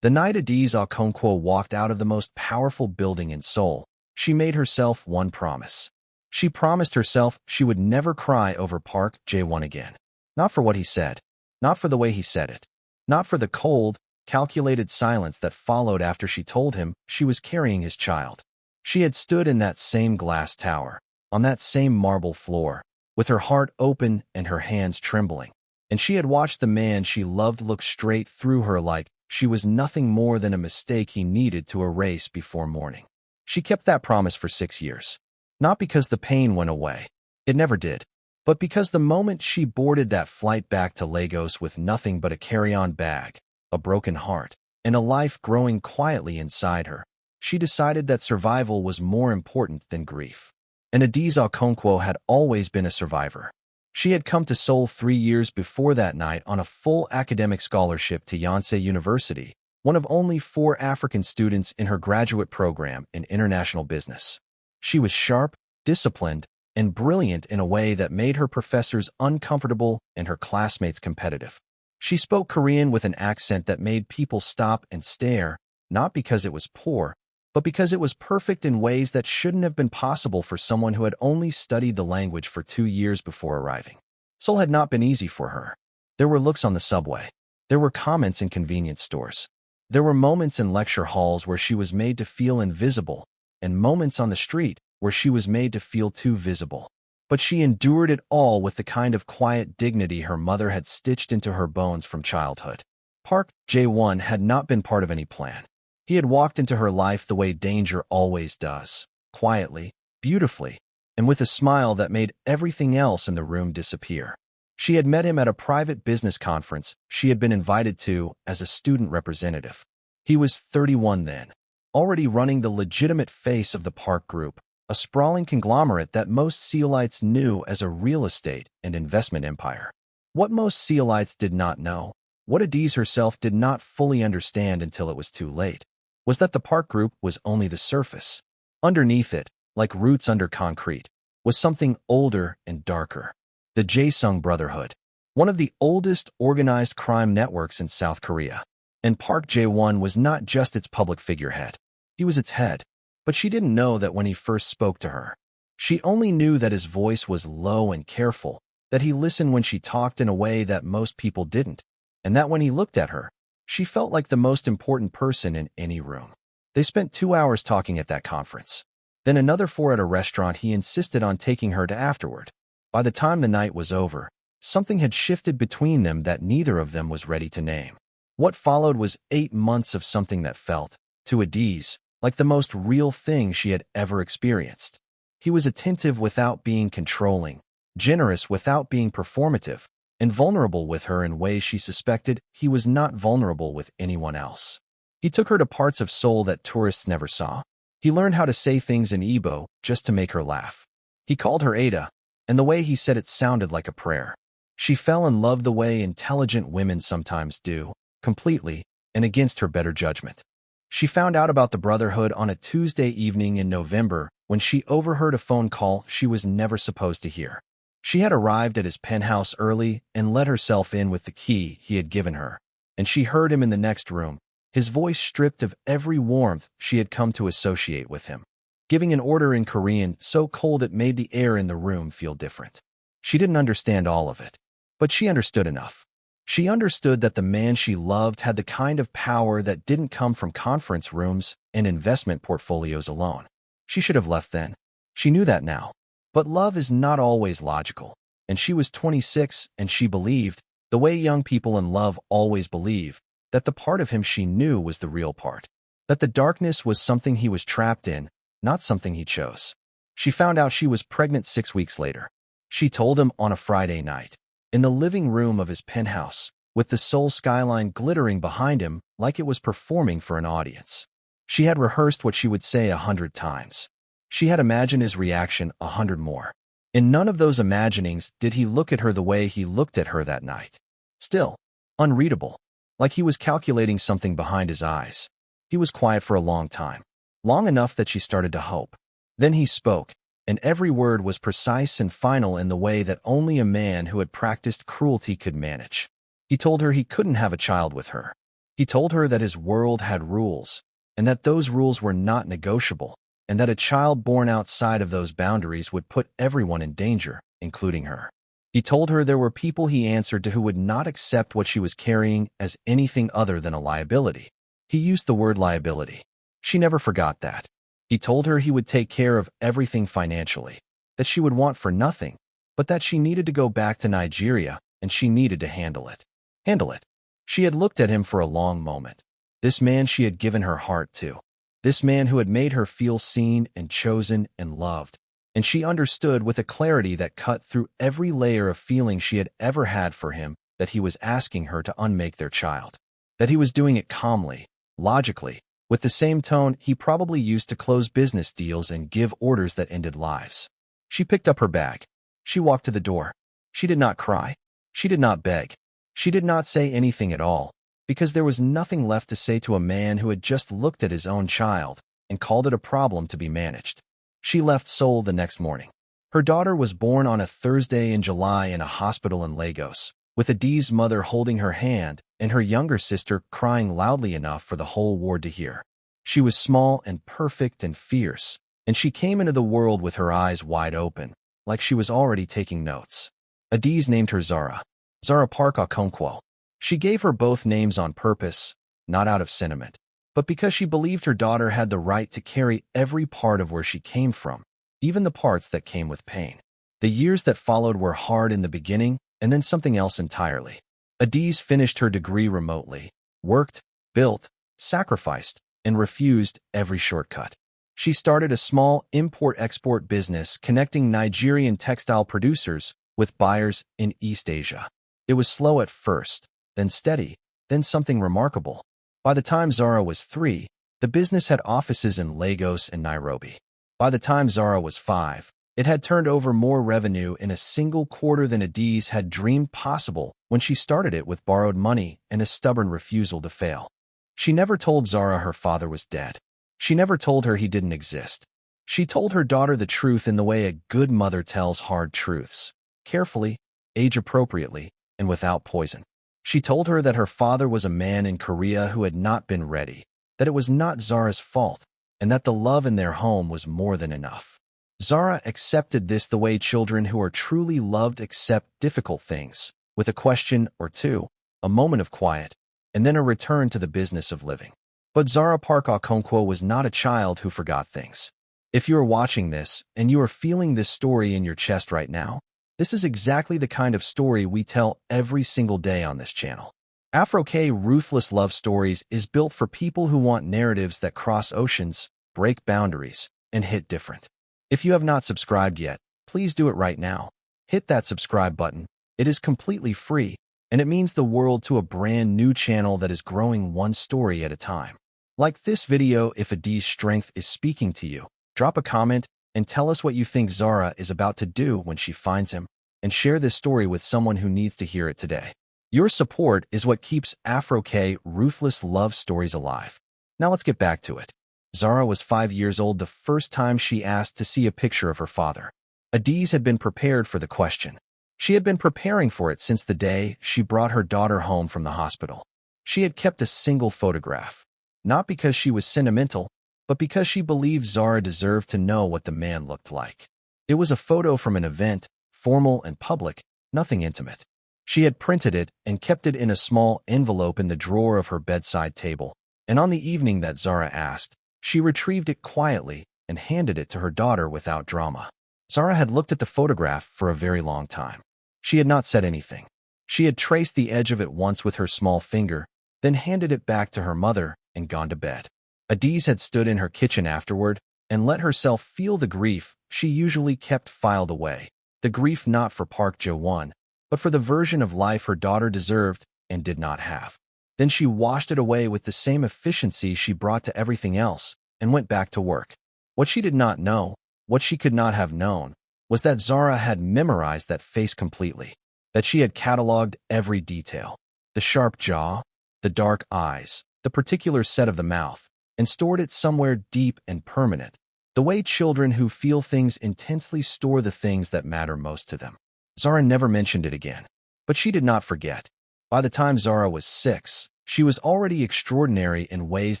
The night Adaeze Okonkwo walked out of the most powerful building in Seoul, she made herself one promise. She promised herself she would never cry over Park Jae-won again. Not for what he said, not for the way he said it, not for the cold, calculated silence that followed after she told him she was carrying his child. She had stood in that same glass tower, on that same marble floor, with her heart open and her hands trembling, and she had watched the man she loved look straight through her like she was nothing more than a mistake he needed to erase before morning. She kept that promise for 6 years. Not because the pain went away. It never did. But because the moment she boarded that flight back to Lagos with nothing but a carry-on bag, a broken heart, and a life growing quietly inside her, she decided that survival was more important than grief. And Adaeze Okonkwo had always been a survivor. She had come to Seoul 3 years before that night on a full academic scholarship to Yonsei University, one of only 4 African students in her graduate program in international business. She was sharp, disciplined, and brilliant in a way that made her professors uncomfortable and her classmates competitive. She spoke Korean with an accent that made people stop and stare, not because it was poor, but because it was perfect in ways that shouldn't have been possible for someone who had only studied the language for 2 years before arriving. Seoul had not been easy for her. There were looks on the subway. There were comments in convenience stores. There were moments in lecture halls where she was made to feel invisible, and moments on the street where she was made to feel too visible. But she endured it all with the kind of quiet dignity her mother had stitched into her bones from childhood. Park Jae-won had not been part of any plan. He had walked into her life the way danger always does, quietly, beautifully, and with a smile that made everything else in the room disappear. She had met him at a private business conference she had been invited to as a student representative. He was 31 then, already running the legitimate face of the Park Group, a sprawling conglomerate that most Seoulites knew as a real estate and investment empire. What most Seoulites did not know, what Adaeze herself did not fully understand until it was too late, was that the Park Group was only the surface. Underneath it, like roots under concrete, was something older and darker. The Jae-sung Brotherhood, one of the oldest organized crime networks in South Korea. And Park Jae-won was not just its public figurehead. He was its head. But she didn't know that when he first spoke to her. She only knew that his voice was low and careful, that he listened when she talked in a way that most people didn't, and that when he looked at her, she felt like the most important person in any room. They spent 2 hours talking at that conference. Then another 4 at a restaurant he insisted on taking her to afterward. By the time the night was over, something had shifted between them that neither of them was ready to name. What followed was 8 months of something that felt, to Adaeze, like the most real thing she had ever experienced. He was attentive without being controlling, generous without being performative, and vulnerable with her in ways she suspected he was not vulnerable with anyone else. He took her to parts of Seoul that tourists never saw. He learned how to say things in Igbo just to make her laugh. He called her Ada, and the way he said it sounded like a prayer. She fell in love the way intelligent women sometimes do, completely, and against her better judgment. She found out about the Brotherhood on a Tuesday evening in November when she overheard a phone call she was never supposed to hear. She had arrived at his penthouse early and let herself in with the key he had given her, and she heard him in the next room, his voice stripped of every warmth she had come to associate with him, giving an order in Korean so cold it made the air in the room feel different. She didn't understand all of it, but she understood enough. She understood that the man she loved had the kind of power that didn't come from conference rooms and investment portfolios alone. She should have left then. She knew that now. But love is not always logical, and she was 26 and she believed, the way young people in love always believe, that the part of him she knew was the real part, that the darkness was something he was trapped in, not something he chose. She found out she was pregnant 6 weeks later. She told him on a Friday night, in the living room of his penthouse, with the Seoul skyline glittering behind him like it was performing for an audience. She had rehearsed what she would say 100 times. She had imagined his reaction 100 more. In none of those imaginings did he look at her the way he looked at her that night. Still, unreadable, like he was calculating something behind his eyes. He was quiet for a long time, long enough that she started to hope. Then he spoke, and every word was precise and final in the way that only a man who had practiced cruelty could manage. He told her he couldn't have a child with her. He told her that his world had rules, and that those rules were not negotiable, and that a child born outside of those boundaries would put everyone in danger, including her. He told her there were people he answered to who would not accept what she was carrying as anything other than a liability. He used the word liability. She never forgot that. He told her he would take care of everything financially, that she would want for nothing, but that she needed to go back to Nigeria and she needed to handle it. Handle it. She had looked at him for a long moment. This man she had given her heart to. This man who had made her feel seen and chosen and loved. And she understood with a clarity that cut through every layer of feeling she had ever had for him that he was asking her to unmake their child. That he was doing it calmly, logically, with the same tone he probably used to close business deals and give orders that ended lives. She picked up her bag. She walked to the door. She did not cry. She did not beg. She did not say anything at all, because there was nothing left to say to a man who had just looked at his own child and called it a problem to be managed. She left Seoul the next morning. Her daughter was born on a Thursday in July in a hospital in Lagos, with Adaeze's mother holding her hand and her younger sister crying loudly enough for the whole ward to hear. She was small and perfect and fierce, and she came into the world with her eyes wide open, like she was already taking notes. Adaeze named her Zara. Zara Park Okonkwo. She gave her both names on purpose, not out of sentiment, but because she believed her daughter had the right to carry every part of where she came from, even the parts that came with pain. The years that followed were hard in the beginning, and then something else entirely. Adaeze finished her degree remotely, worked, built, sacrificed, and refused every shortcut. She started a small import-export business connecting Nigerian textile producers with buyers in East Asia. It was slow at first, then steady, then something remarkable. By the time Zara was 3, the business had offices in Lagos and Nairobi. By the time Zara was 5, it had turned over more revenue in a single quarter than Adaeze had dreamed possible when she started it with borrowed money and a stubborn refusal to fail. She never told Zara her father was dead. She never told her he didn't exist. She told her daughter the truth in the way a good mother tells hard truths, carefully, age-appropriately, and without poison. She told her that her father was a man in Korea who had not been ready, that it was not Zara's fault, and that the love in their home was more than enough. Zara accepted this the way children who are truly loved accept difficult things, with a question or two, a moment of quiet, and then a return to the business of living. But Zara Park Okonkwo was not a child who forgot things. If you are watching this and you are feeling this story in your chest right now, this is exactly the kind of story we tell every single day on this channel. Afro-K Ruthless Love Stories is built for people who want narratives that cross oceans, break boundaries, and hit different. If you have not subscribed yet, please do it right now. Hit that subscribe button. It is completely free, and it means the world to a brand new channel that is growing one story at a time. Like this video if Adaeze's strength is speaking to you. Drop a comment and tell us what you think Zara is about to do when she finds him, and share this story with someone who needs to hear it today. Your support is what keeps Afro-K Ruthless Love Stories alive. Now let's get back to it. Zara was 5 years old the first time she asked to see a picture of her father. Adaeze had been prepared for the question. She had been preparing for it since the day she brought her daughter home from the hospital. She had kept a single photograph, not because she was sentimental, but because she believed Zara deserved to know what the man looked like. It was a photo from an event, formal and public, nothing intimate. She had printed it and kept it in a small envelope in the drawer of her bedside table, and on the evening that Zara asked, she retrieved it quietly and handed it to her daughter without drama. Zara had looked at the photograph for a very long time. She had not said anything. She had traced the edge of it once with her small finger, then handed it back to her mother and gone to bed. Adaeze had stood in her kitchen afterward and let herself feel the grief she usually kept filed away. The grief not for Park Jae-won, but for the version of life her daughter deserved and did not have. Then she washed it away with the same efficiency she brought to everything else and went back to work. What she did not know, what she could not have known, was that Zara had memorized that face completely, that she had cataloged every detail, the sharp jaw, the dark eyes, the particular set of the mouth, and stored it somewhere deep and permanent, the way children who feel things intensely store the things that matter most to them. Zara never mentioned it again, but she did not forget. By the time Zara was 6, She was already extraordinary in ways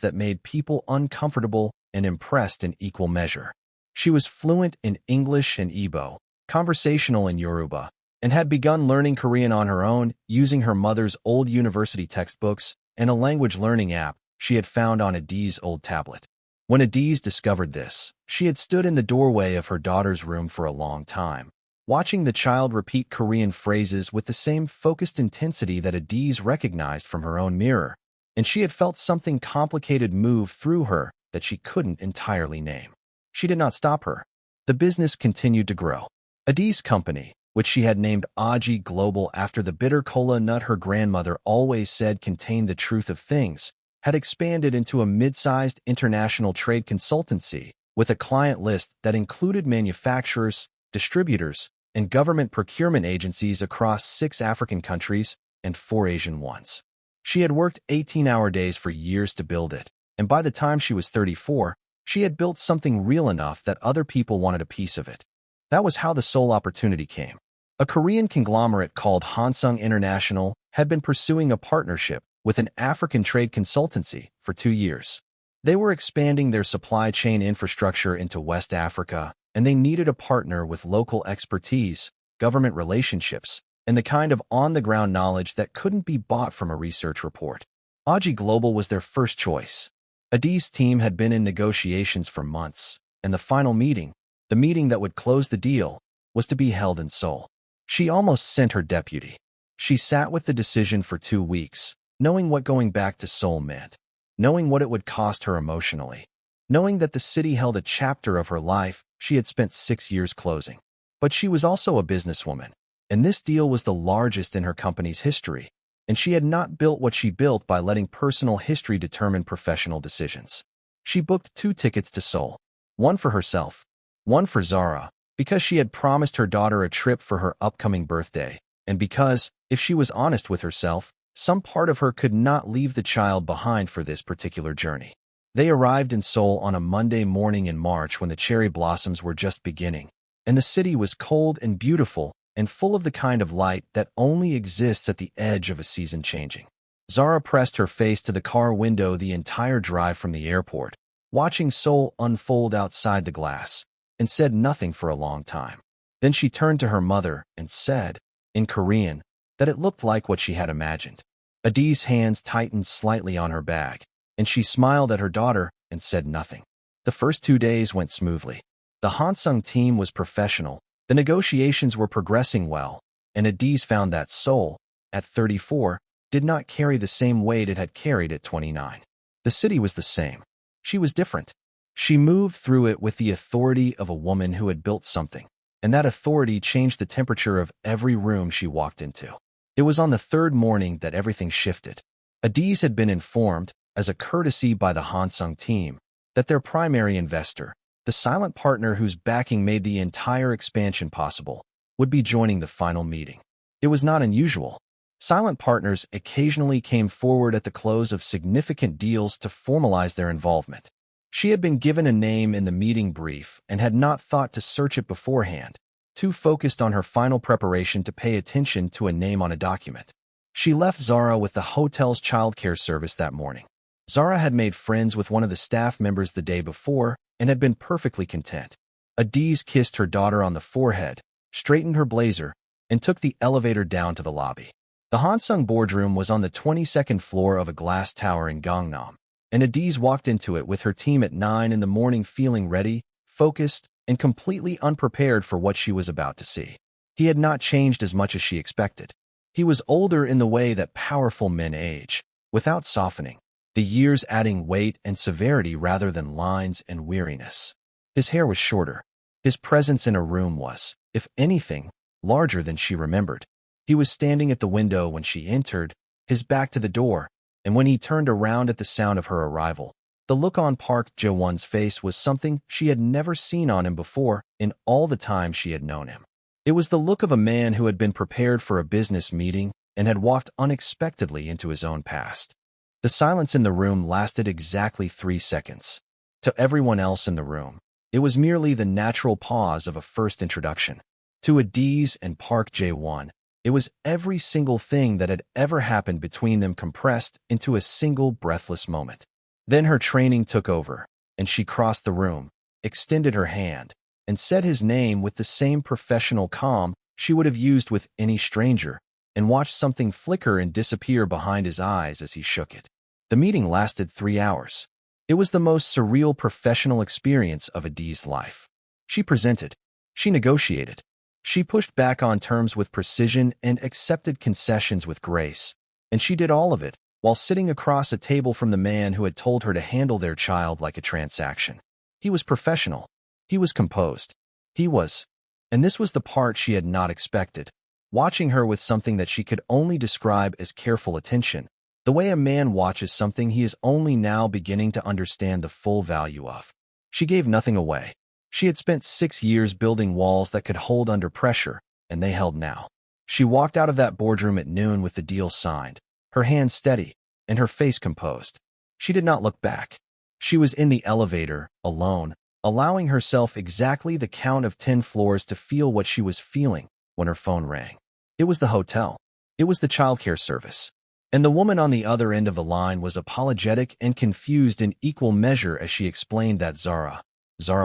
that made people uncomfortable and impressed in equal measure. She was fluent in English and Igbo, conversational in Yoruba, and had begun learning Korean on her own using her mother's old university textbooks and a language learning app she had found on Adaeze's old tablet. When Adaeze discovered this, she had stood in the doorway of her daughter's room for a long time, watching the child repeat Korean phrases with the same focused intensity that Adaeze recognized from her own mirror, and she had felt something complicated move through her that she couldn't entirely name. She did not stop her. The business continued to grow. Adaeze's company, which she had named Adaeze Global after the bitter cola nut her grandmother always said contained the truth of things, had expanded into a mid-sized international trade consultancy with a client list that included manufacturers, distributors, and government procurement agencies across 6 African countries and 4 Asian ones. She had worked 18-hour days for years to build it, and by the time she was 34, she had built something real enough that other people wanted a piece of it. That was how the Seoul opportunity came. A Korean conglomerate called Hansung International had been pursuing a partnership with an African trade consultancy for 2 years. They were expanding their supply chain infrastructure into West Africa, and they needed a partner with local expertise, government relationships, and the kind of on-the-ground knowledge that couldn't be bought from a research report. Adaeze Global was their first choice. Adaeze's team had been in negotiations for months, and the final meeting, the meeting that would close the deal, was to be held in Seoul. She almost sent her deputy. She sat with the decision for 2 weeks, knowing what going back to Seoul meant, knowing what it would cost her emotionally, knowing that the city held a chapter of her life she had spent 6 years closing. But she was also a businesswoman, and this deal was the largest in her company's history, and she had not built what she built by letting personal history determine professional decisions. She booked 2 tickets to Seoul, one for herself, one for Zara, because she had promised her daughter a trip for her upcoming birthday, and because, if she was honest with herself, some part of her could not leave the child behind for this particular journey. They arrived in Seoul on a Monday morning in March when the cherry blossoms were just beginning, and the city was cold and beautiful and full of the kind of light that only exists at the edge of a season changing. Zara pressed her face to the car window the entire drive from the airport, watching Seoul unfold outside the glass, and said nothing for a long time. Then she turned to her mother and said, in Korean, that it looked like what she had imagined. Adaeze's hands tightened slightly on her bag, and she smiled at her daughter and said nothing. The first 2 days went smoothly. The Hansung team was professional, the negotiations were progressing well, and Adaeze found that Seoul, at 34, did not carry the same weight it had carried at 29. The city was the same. She was different. She moved through it with the authority of a woman who had built something, and that authority changed the temperature of every room she walked into. It was on the 3rd morning that everything shifted. Adaeze had been informed, as a courtesy by the Hansung team, that their primary investor, the silent partner whose backing made the entire expansion possible, would be joining the final meeting. It was not unusual. Silent partners occasionally came forward at the close of significant deals to formalize their involvement. She had been given a name in the meeting brief and had not thought to search it beforehand, too focused on her final preparation to pay attention to a name on a document. She left Zara with the hotel's childcare service that morning. Zara had made friends with one of the staff members the day before and had been perfectly content. Adaeze kissed her daughter on the forehead, straightened her blazer, and took the elevator down to the lobby. The Hansung Boardroom was on the 22nd floor of a glass tower in Gangnam, and Adaeze walked into it with her team at 9 in the morning feeling ready, focused, and completely unprepared for what she was about to see. He had not changed as much as she expected. He was older in the way that powerful men age, without softening, the years adding weight and severity rather than lines and weariness. His hair was shorter. His presence in a room was, if anything, larger than she remembered. He was standing at the window when she entered, his back to the door, and when he turned around at the sound of her arrival, the look on Park Jae-won's face was something she had never seen on him before in all the time she had known him. It was the look of a man who had been prepared for a business meeting and had walked unexpectedly into his own past. The silence in the room lasted exactly 3 seconds. To everyone else in the room, it was merely the natural pause of a first introduction. To Adaeze and Park Jae-won, It was every single thing that had ever happened between them compressed into a single breathless moment. Then her training took over, and she crossed the room, extended her hand, and said his name with the same professional calm she would have used with any stranger, and watched something flicker and disappear behind his eyes as he shook it. The meeting lasted 3 hours. It was the most surreal professional experience of Adaeze's life. She presented. She negotiated. She pushed back on terms with precision and accepted concessions with grace. And she did all of it while sitting across a table from the man who had told her to handle their child like a transaction. He was professional. He was composed. And this was the part she had not expected, watching her with something that she could only describe as careful attention, the way a man watches something he is only now beginning to understand the full value of. She gave nothing away. She had spent 6 years building walls that could hold under pressure, and they held now. She walked out of that boardroom at noon with the deal signed, her hands steady, and her face composed. She did not look back. She was in the elevator, alone, allowing herself exactly the count of 10 floors to feel what she was feeling when her phone rang. It was the hotel. It was the childcare service. And the woman on the other end of the line was apologetic and confused in equal measure as she explained that Zara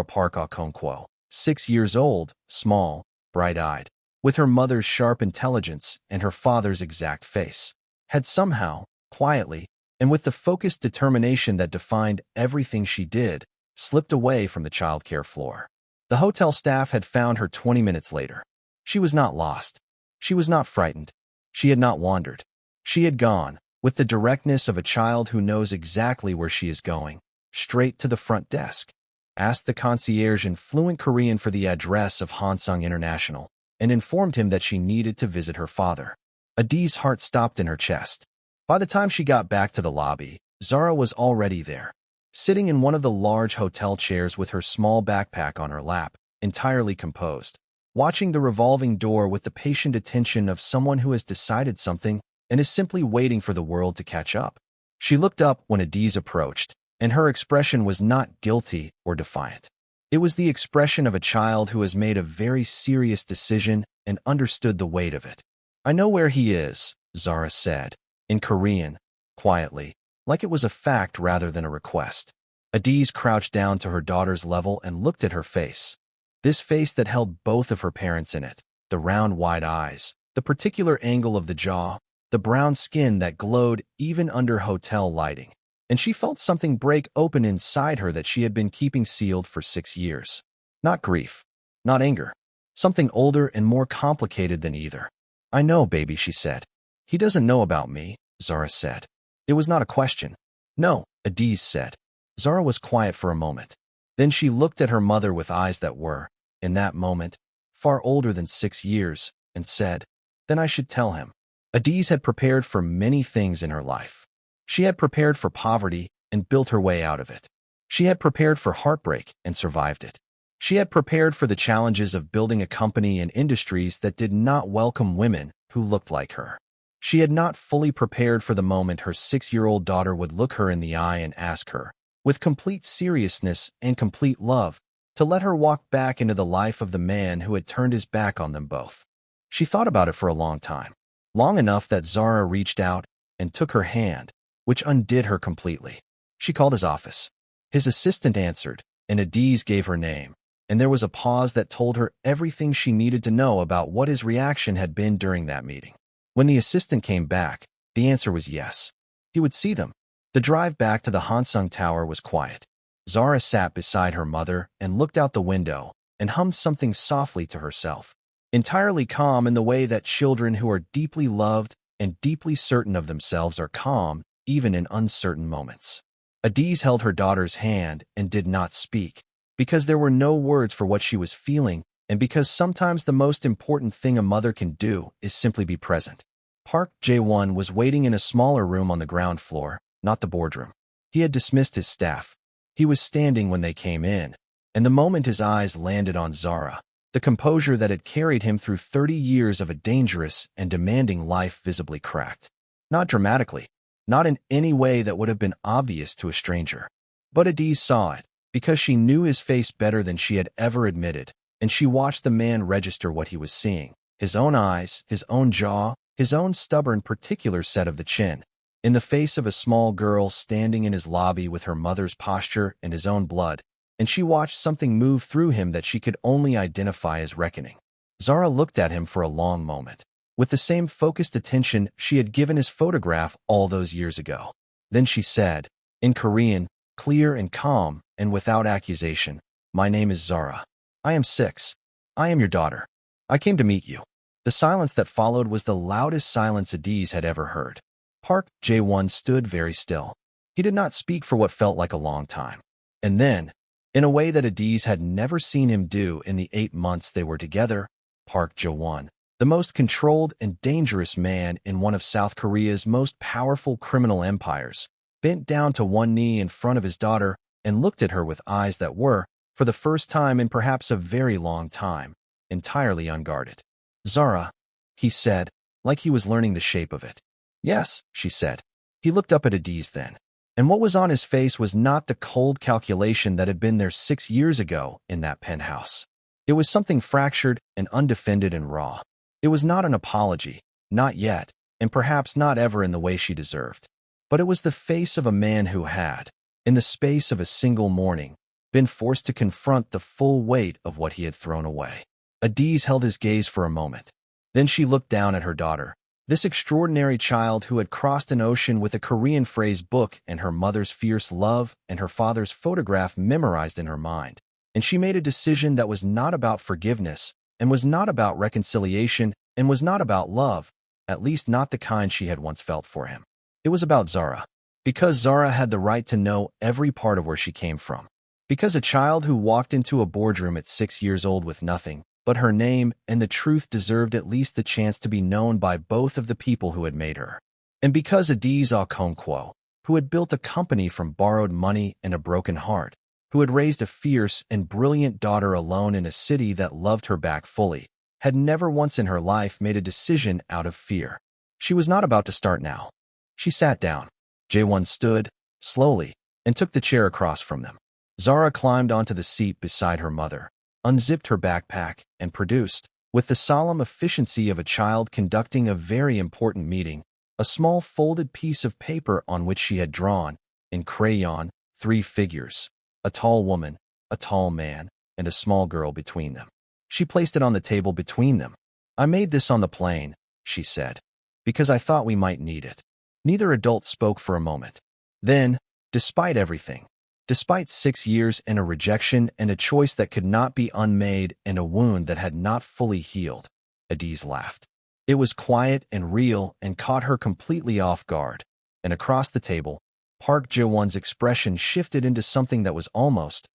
Park Okonkwo, 6 years old, small, bright-eyed, with her mother's sharp intelligence and her father's exact face, had somehow, quietly, and with the focused determination that defined everything she did, slipped away from the childcare floor. The hotel staff had found her 20 minutes later. She was not lost. She was not frightened. She had not wandered. She had gone, with the directness of a child who knows exactly where she is going, straight to the front desk, asked the concierge in fluent Korean for the address of Hansung International, and informed him that she needed to visit her father. Adaeze's heart stopped in her chest. By the time she got back to the lobby, Zara was already there, sitting in one of the large hotel chairs with her small backpack on her lap, entirely composed, watching the revolving door with the patient attention of someone who has decided something and is simply waiting for the world to catch up. She looked up when Adaeze approached, and her expression was not guilty or defiant. It was the expression of a child who has made a very serious decision and understood the weight of it. "I know where he is," Zara said, in Korean, quietly, like it was a fact rather than a request. Adaeze crouched down to her daughter's level and looked at her face. This face that held both of her parents in it, the round wide eyes, the particular angle of the jaw, the brown skin that glowed even under hotel lighting. And she felt something break open inside her that she had been keeping sealed for 6 years. Not grief, not anger, something older and more complicated than either. "I know, baby," she said. "He doesn't know about me," Zara said. It was not a question. "No," Adaeze said. Zara was quiet for a moment. Then she looked at her mother with eyes that were, in that moment, far older than 6 years, and said, "Then I should tell him." Adaeze had prepared for many things in her life. She had prepared for poverty and built her way out of it. She had prepared for heartbreak and survived it. She had prepared for the challenges of building a company and industries that did not welcome women who looked like her. She had not fully prepared for the moment her 6-year-old daughter would look her in the eye and ask her, with complete seriousness and complete love, to let her walk back into the life of the man who had turned his back on them both. She thought about it for a long time, long enough that Zara reached out and took her hand, which undid her completely. She called his office. His assistant answered, and Adaeze gave her name, and there was a pause that told her everything she needed to know about what his reaction had been during that meeting. When the assistant came back, the answer was yes. He would see them. The drive back to the Hansung Tower was quiet. Zara sat beside her mother and looked out the window and hummed something softly to herself, entirely calm in the way that children who are deeply loved and deeply certain of themselves are calm even in uncertain moments. Adaeze held her daughter's hand and did not speak, because there were no words for what she was feeling, and because sometimes the most important thing a mother can do is simply be present. Park Jae-won was waiting in a smaller room on the ground floor, not the boardroom. He had dismissed his staff. He was standing when they came in, and the moment his eyes landed on Zara, the composure that had carried him through 30 years of a dangerous and demanding life visibly cracked. Not dramatically, not in any way that would have been obvious to a stranger. But Adaeze saw it, because she knew his face better than she had ever admitted, and she watched the man register what he was seeing, his own eyes, his own jaw, his own stubborn particular set of the chin, in the face of a small girl standing in his lobby with her mother's posture and his own blood, and she watched something move through him that she could only identify as reckoning. Zara looked at him for a long moment, with the same focused attention she had given his photograph all those years ago. Then she said, in Korean, clear and calm, and without accusation, "My name is Zara. I am 6. I am your daughter. I came to meet you." The silence that followed was the loudest silence Adaeze had ever heard. Park Jae-won stood very still. He did not speak for what felt like a long time. And then, in a way that Adaeze had never seen him do in the 8 months they were together, Park Jae-won, the most controlled and dangerous man in one of South Korea's most powerful criminal empires, bent down to one knee in front of his daughter and looked at her with eyes that were, for the first time in perhaps a very long time, entirely unguarded. "Zara," he said, like he was learning the shape of it. "Yes," she said. He looked up at Adaeze then, and what was on his face was not the cold calculation that had been there 6 years ago in that penthouse. It was something fractured and undefended and raw. It was not an apology, not yet, and perhaps not ever in the way she deserved. But it was the face of a man who had, in the space of a single morning, been forced to confront the full weight of what he had thrown away. Adaeze held his gaze for a moment. Then she looked down at her daughter, this extraordinary child who had crossed an ocean with a Korean phrase book and her mother's fierce love and her father's photograph memorized in her mind. And she made a decision that was not about forgiveness, and was not about reconciliation, and was not about love, at least not the kind she had once felt for him. It was about Zara. Because Zara had the right to know every part of where she came from. Because a child who walked into a boardroom at 6 years old with nothing but her name and the truth deserved at least the chance to be known by both of the people who had made her. And because Adaeze Okonkwo, who had built a company from borrowed money and a broken heart, who had raised a fierce and brilliant daughter alone in a city that loved her back fully, had never once in her life made a decision out of fear. She was not about to start now. She sat down. Jae-won stood, slowly, and took the chair across from them. Zara climbed onto the seat beside her mother, unzipped her backpack, and produced, with the solemn efficiency of a child conducting a very important meeting, a small folded piece of paper on which she had drawn, in crayon, 3 figures, a tall woman, a tall man, and a small girl between them. She placed it on the table between them. "I made this on the plane," she said, "because I thought we might need it." Neither adult spoke for a moment. Then, despite everything, despite 6 years and a rejection and a choice that could not be unmade and a wound that had not fully healed, Adaeze laughed. It was quiet and real and caught her completely off guard. And across the table, Park Jae-won's expression shifted into something that was almost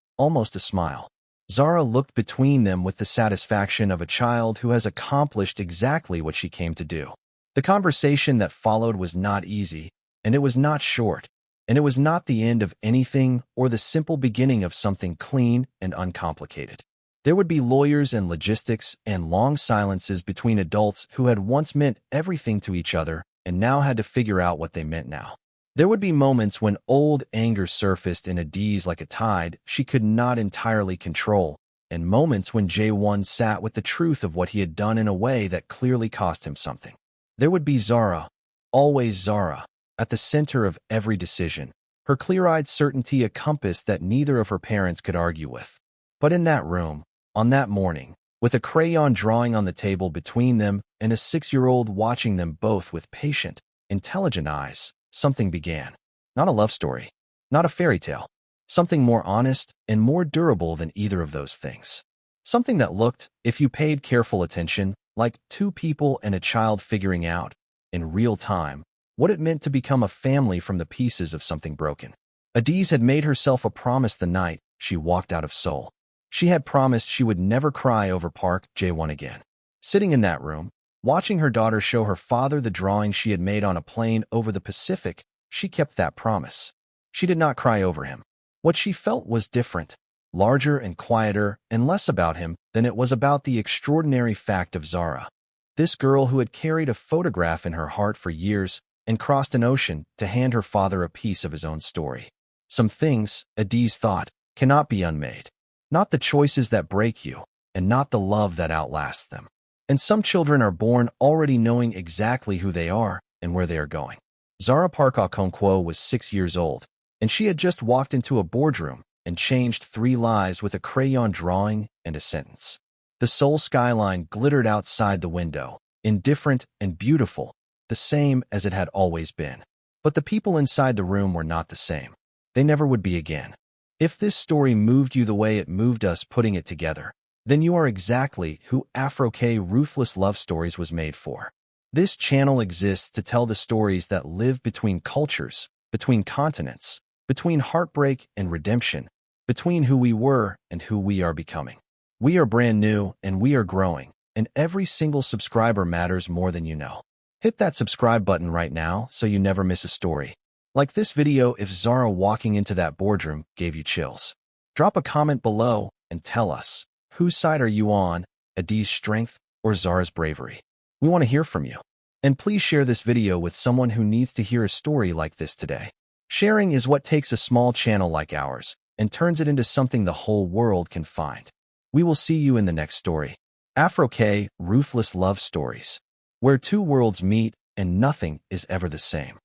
a smile. Zara looked between them with the satisfaction of a child who has accomplished exactly what she came to do. The conversation that followed was not easy, and it was not short, and it was not the end of anything or the simple beginning of something clean and uncomplicated. There would be lawyers and logistics and long silences between adults who had once meant everything to each other and now had to figure out what they meant now. There would be moments when old anger surfaced in Adaeze like a tide she could not entirely control, and moments when Jae-won sat with the truth of what he had done in a way that clearly cost him something. There would be Zara, always Zara, at the center of every decision, her clear-eyed certainty a compass that neither of her parents could argue with. But in that room, on that morning, with a crayon drawing on the table between them and a 6-year-old watching them both with patient, intelligent eyes, something began. Not a love story, not a fairy tale, something more honest and more durable than either of those things. Something that looked, if you paid careful attention, like 2 people and a child figuring out, in real time, what it meant to become a family from the pieces of something broken. Adaeze had made herself a promise the night she walked out of Seoul. She had promised she would never cry over Park Jae-won again. Sitting in that room, watching her daughter show her father the drawing she had made on a plane over the Pacific, she kept that promise. She did not cry over him. What she felt was different, larger and quieter and less about him than it was about the extraordinary fact of Zara. This girl who had carried a photograph in her heart for years and crossed an ocean to hand her father a piece of his own story. Some things, Adaeze thought, cannot be unmade. Not the choices that break you, and not the love that outlasts them. And some children are born already knowing exactly who they are and where they are going. Zara Park Okonkwo was 6 years old, and she had just walked into a boardroom and changed 3 lives with a crayon drawing and a sentence. The Seoul skyline glittered outside the window, indifferent and beautiful, the same as it had always been. But the people inside the room were not the same. They never would be again. If this story moved you the way it moved us putting it together, then you are exactly who Afro-K Ruthless Love Stories was made for. This channel exists to tell the stories that live between cultures, between continents, between heartbreak and redemption, between who we were and who we are becoming. We are brand new and we are growing, and every single subscriber matters more than you know. Hit that subscribe button right now so you never miss a story. Like this video if Zara walking into that boardroom gave you chills. Drop a comment below and tell us, whose side are you on, Adaeze's strength or Zara's bravery? We want to hear from you. And please share this video with someone who needs to hear a story like this today. Sharing is what takes a small channel like ours and turns it into something the whole world can find. We will see you in the next story. Afro-K Ruthless Love Stories, where 2 worlds meet and nothing is ever the same.